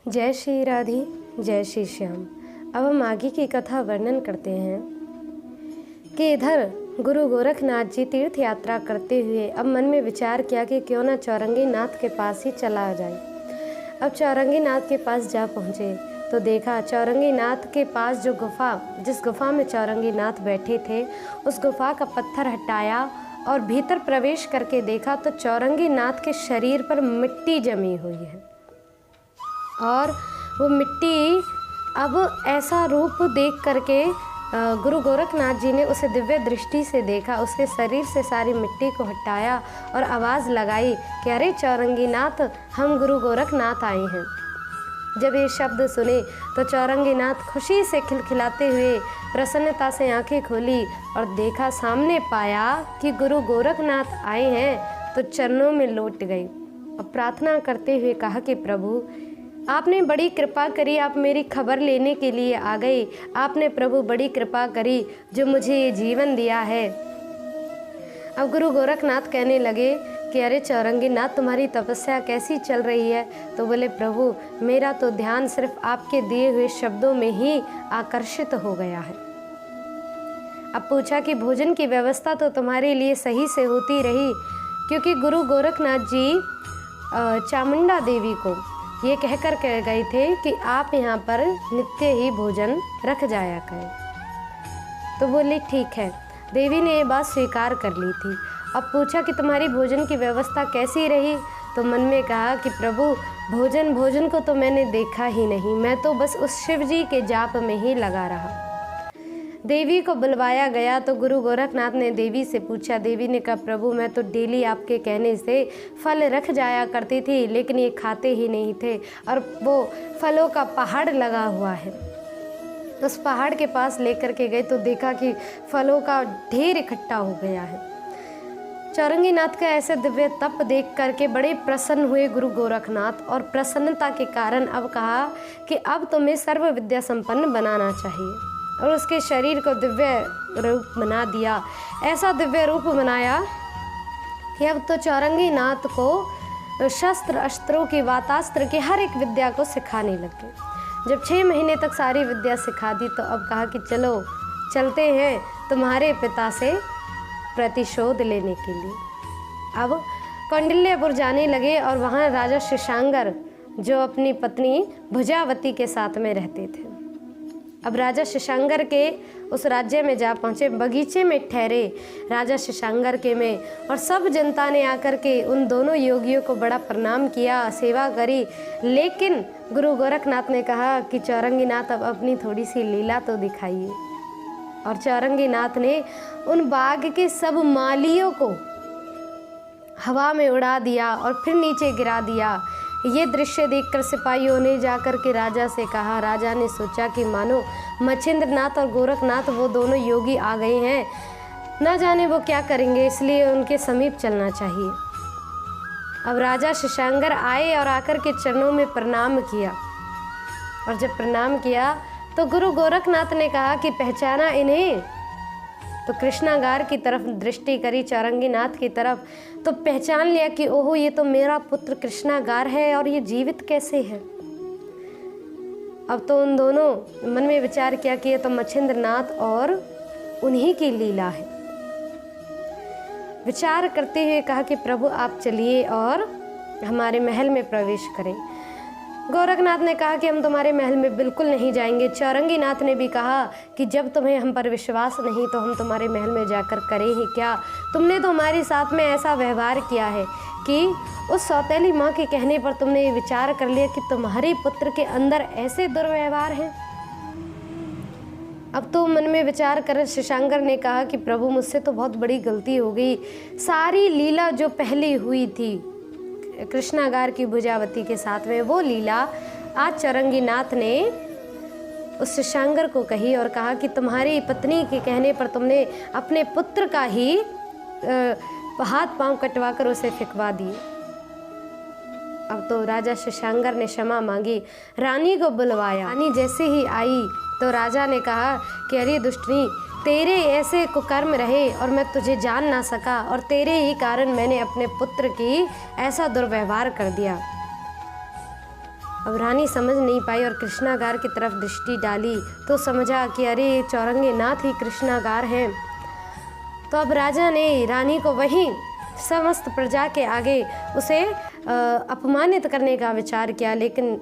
जय श्री राधे, जय श्री श्याम। अब हम आगे की कथा वर्णन करते हैं कि इधर गुरु गोरखनाथ जी तीर्थ यात्रा करते हुए अब मन में विचार किया कि क्यों ना चौरंगी नाथ के पास ही चला जाए। अब चौरंगी नाथ के पास जा पहुँचे तो देखा चौरंगी नाथ के पास जिस गुफा में चौरंगी नाथ बैठे थे उस गुफा का पत्थर हटाया और भीतर प्रवेश करके देखा तो चौरंगी नाथ के शरीर पर मिट्टी जमी हुई है और वो मिट्टी अब ऐसा रूप देख करके गुरु गोरखनाथ जी ने उसे दिव्य दृष्टि से देखा। उसके शरीर से सारी मिट्टी को हटाया और आवाज़ लगाई कि अरे चौरंगी नाथ, हम गुरु गोरखनाथ आए हैं। जब ये शब्द सुने तो चौरंगी नाथ खुशी से खिलखिलाते हुए प्रसन्नता से आंखें खोली और देखा, सामने पाया कि गुरु गोरखनाथ आए हैं तो चरणों में लौट गई और प्रार्थना करते हुए कहा कि प्रभु, आपने बड़ी कृपा करी, आप मेरी खबर लेने के लिए आ गए। आपने प्रभु बड़ी कृपा करी जो मुझे ये जीवन दिया है। अब गुरु गोरखनाथ कहने लगे कि अरे चौरंगी नाथ, तुम्हारी तपस्या कैसी चल रही है? तो बोले, प्रभु मेरा तो ध्यान सिर्फ आपके दिए हुए शब्दों में ही आकर्षित हो गया है। अब पूछा कि भोजन की व्यवस्था तो तुम्हारे लिए सही से होती रही, क्योंकि गुरु गोरखनाथ जी चामुंडा देवी को ये कहकर कह गए थे कि आप यहाँ पर नित्य ही भोजन रख जाया करें। तो बोले ठीक है। देवी ने ये बात स्वीकार कर ली थी। अब पूछा कि तुम्हारी भोजन की व्यवस्था कैसी रही? तो मन में कहा कि प्रभु भोजन को तो मैंने देखा ही नहीं, मैं तो बस उस शिव जी के जाप में ही लगा रहा। देवी को बुलवाया गया तो गुरु गोरखनाथ ने देवी से पूछा। देवी ने कहा, प्रभु मैं तो डेली आपके कहने से फल रख जाया करती थी, लेकिन ये खाते ही नहीं थे और वो फलों का पहाड़ लगा हुआ है। उस पहाड़ के पास लेकर के गए तो देखा कि फलों का ढेर इकट्ठा हो गया है। चौरंगी नाथ का ऐसे दिव्य तप देख करके बड़े प्रसन्न हुए गुरु गोरखनाथ और प्रसन्नता के कारण अब कहा कि अब तुम्हें सर्व विद्या संपन्न बनाना चाहिए और उसके शरीर को दिव्य रूप बना दिया। ऐसा दिव्य रूप बनाया कि अब तो चौरंगी नाथ को शस्त्र अस्त्रों की, वातास्त्र की हर एक विद्या को सिखाने लगे। जब 6 महीने तक सारी विद्या सिखा दी तो अब कहा कि चलो चलते हैं तुम्हारे पिता से प्रतिशोध लेने के लिए। अब कौंडिल्यपुर जाने लगे और वहाँ राजा शशांकर जो अपनी पत्नी भुजावती के साथ में रहते थे। अब राजा शशांकर के उस राज्य में जा पहुँचे, बगीचे में ठहरे राजा शशांकर के में, और सब जनता ने आकर के उन दोनों योगियों को बड़ा प्रणाम किया, सेवा करी। लेकिन गुरु गोरखनाथ ने कहा कि चौरंगी नाथ अब अपनी थोड़ी सी लीला तो दिखाइए। और चौरंगी नाथ ने उन बाग के सब मालियों को हवा में उड़ा दिया और फिर नीचे गिरा दिया। ये दृश्य देखकर सिपाहियों ने जाकर के राजा से कहा। राजा ने सोचा कि मानो मच्छिंद्र नाथ और गोरखनाथ वो दोनों योगी आ गए हैं, न जाने वो क्या करेंगे, इसलिए उनके समीप चलना चाहिए। अब राजा शशांकर आए और आकर के चरणों में प्रणाम किया और जब प्रणाम किया तो गुरु गोरखनाथ ने कहा कि पहचाना इन्हें? तो कृष्णागार की तरफ दृष्टि करी, चौरंगी नाथ की तरफ, तो पहचान लिया कि ओहो ये तो मेरा पुत्र कृष्णागार है और ये जीवित कैसे है। अब तो उन दोनों मन में विचार किया कि ये तो मच्छिंद्र नाथ और उन्हीं की लीला है। विचार करते हुए कहा कि प्रभु आप चलिए और हमारे महल में प्रवेश करें। गोरखनाथ ने कहा कि हम तुम्हारे महल में बिल्कुल नहीं जाएंगे। चौरंगी नाथ ने भी कहा कि जब तुम्हें हम पर विश्वास नहीं तो हम तुम्हारे महल में जाकर करें ही क्या? तुमने तो हमारे साथ में ऐसा व्यवहार किया है कि उस सौतेली माँ के कहने पर तुमने ये विचार कर लिया कि तुम्हारे पुत्र के अंदर ऐसे दुर्व्यवहार हैं। अब तो मन में विचार कर शशांकर ने कहा कि प्रभु मुझसे तो बहुत बड़ी गलती हो गई। सारी लीला जो पहले हुई थी कृष्णागार की भुजावती के साथ में, वो लीला आज चौरंगी नाथ ने उस शशांकर को कही और कहा कि तुम्हारी पत्नी के कहने पर तुमने अपने पुत्र का ही हाथ पांव कटवा कर उसे फिकवा दिए। अब तो राजा शशांकर ने क्षमा मांगी, रानी को बुलवाया। रानी जैसे ही आई तो राजा ने कहा कि अरे दुष्टनी, तेरे ऐसे कुकर्म रहे और मैं तुझे जान ना सका और तेरे ही कारण मैंने अपने पुत्र की ऐसा दुर्व्यवहार कर दिया। अब रानी समझ नहीं पाई और कृष्णागार की तरफ दृष्टि डाली तो समझा कि अरे ये चौरंगी नाथ ही कृष्णागार हैं। तो अब राजा ने रानी को वहीं समस्त प्रजा के आगे उसे अपमानित करने का विचार किया, लेकिन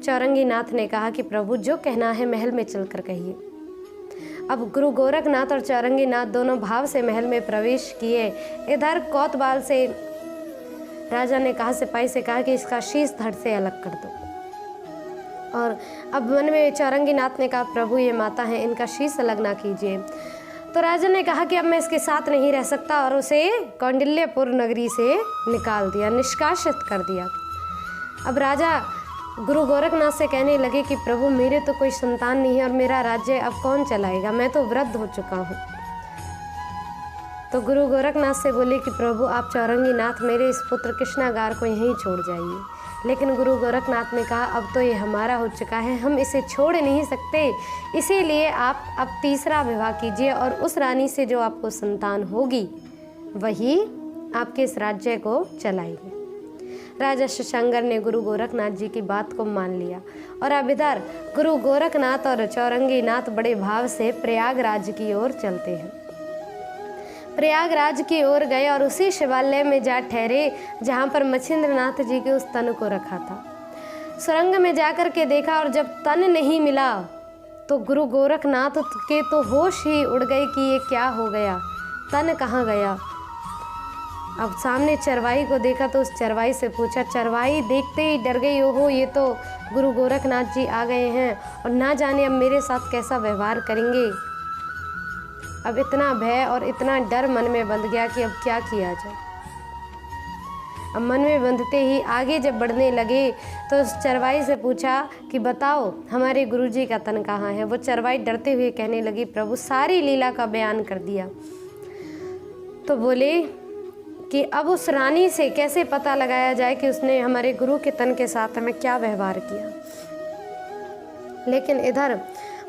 चौरंगी नाथ ने कहा कि प्रभु जो कहना है महल में चलकर कहिए। अब गुरु गोरखनाथ और चौरंगी नाथ दोनों भाव से महल में प्रवेश किए। इधर कोतवाल से राजा ने कहा, सिपाही से कहा कि इसका शीश धड़ से अलग कर दो। और अब मन में चौरंगी नाथ ने कहा, प्रभु ये माता है, इनका शीश अलग ना कीजिए। तो राजा ने कहा कि अब मैं इसके साथ नहीं रह सकता और उसे कौंडिल्यपुर नगरी से निकाल दिया, निष्कासित कर दिया। अब राजा गुरु गोरखनाथ से कहने लगे कि प्रभु मेरे तो कोई संतान नहीं है और मेरा राज्य अब कौन चलाएगा, मैं तो वृद्ध हो चुका हूँ। तो गुरु गोरखनाथ से बोले कि प्रभु आप चौरंगी नाथ मेरे इस पुत्र कृष्णागार को यहीं छोड़ जाइए। लेकिन गुरु गोरखनाथ ने कहा अब तो ये हमारा हो चुका है, हम इसे छोड़ नहीं सकते, इसीलिए आप अब तीसरा विवाह कीजिए और उस रानी से जो आपको संतान होगी वही आपके इस राज्य को चलाएगी। राजा शशांकर ने गुरु गोरखनाथ जी की बात को मान लिया और अब इधर गुरु गोरखनाथ और चौरंगी नाथ बड़े भाव से प्रयागराज की ओर चलते हैं। प्रयागराज की ओर गए और उसी शिवालय में जा ठहरे जहाँ पर मच्छिंद्रनाथ जी के उस तन को रखा था। सुरंग में जाकर के देखा और जब तन नहीं मिला तो गुरु गोरखनाथ के तो होश ही उड़ गए कि ये क्या हो गया, तन कहाँ गया। अब सामने चरवाई को देखा तो उस चरवाई से पूछा, चरवाई देखते ही डर गई, ओहो ये तो गुरु गोरखनाथ जी आ गए हैं और ना जाने अब मेरे साथ कैसा व्यवहार करेंगे। अब इतना भय और इतना डर मन में बंध गया कि अब क्या किया जाए। अब मन में बंधते ही आगे जब बढ़ने लगे तो उस चरवाई से पूछा कि बताओ हमारे गुरुजी का तन कहाँ है। वो चरवाई डरते हुए कहने लगी, प्रभु सारी लीला का बयान कर दिया। तो बोले कि अब उस रानी से कैसे पता लगाया जाए कि उसने हमारे गुरु के तन के साथ हमें क्या व्यवहार किया। लेकिन इधर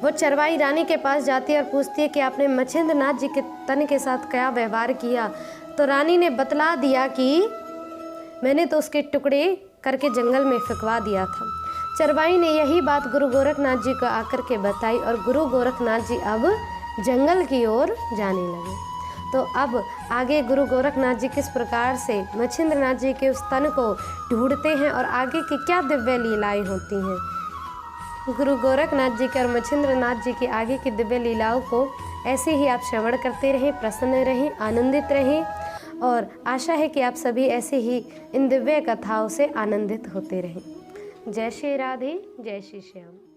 वो चरवाई रानी के पास जाती है और पूछती है कि आपने मच्छिंद्रनाथ जी के तन के साथ क्या व्यवहार किया। तो रानी ने बतला दिया कि मैंने तो उसके टुकड़े करके जंगल में फेंकवा दिया था। चरवाई ने यही बात गुरु गोरखनाथ जी को आकर के बताई और गुरु गोरखनाथ जी अब जंगल की ओर जाने लगे। तो अब आगे गुरु गोरखनाथ जी किस प्रकार से मच्छिंद्रनाथ जी के उस तन को ढूंढते हैं और आगे की क्या दिव्य लीलाएं होती हैं, गुरु गोरखनाथ जी के और मच्छिंद्रनाथ जी की आगे की दिव्य लीलाओं को ऐसे ही आप श्रवण करते रहें, प्रसन्न रहें, आनंदित रहें और आशा है कि आप सभी ऐसे ही इन दिव्य कथाओं से आनंदित होते रहें। जय श्री राधे, जय श्री श्याम।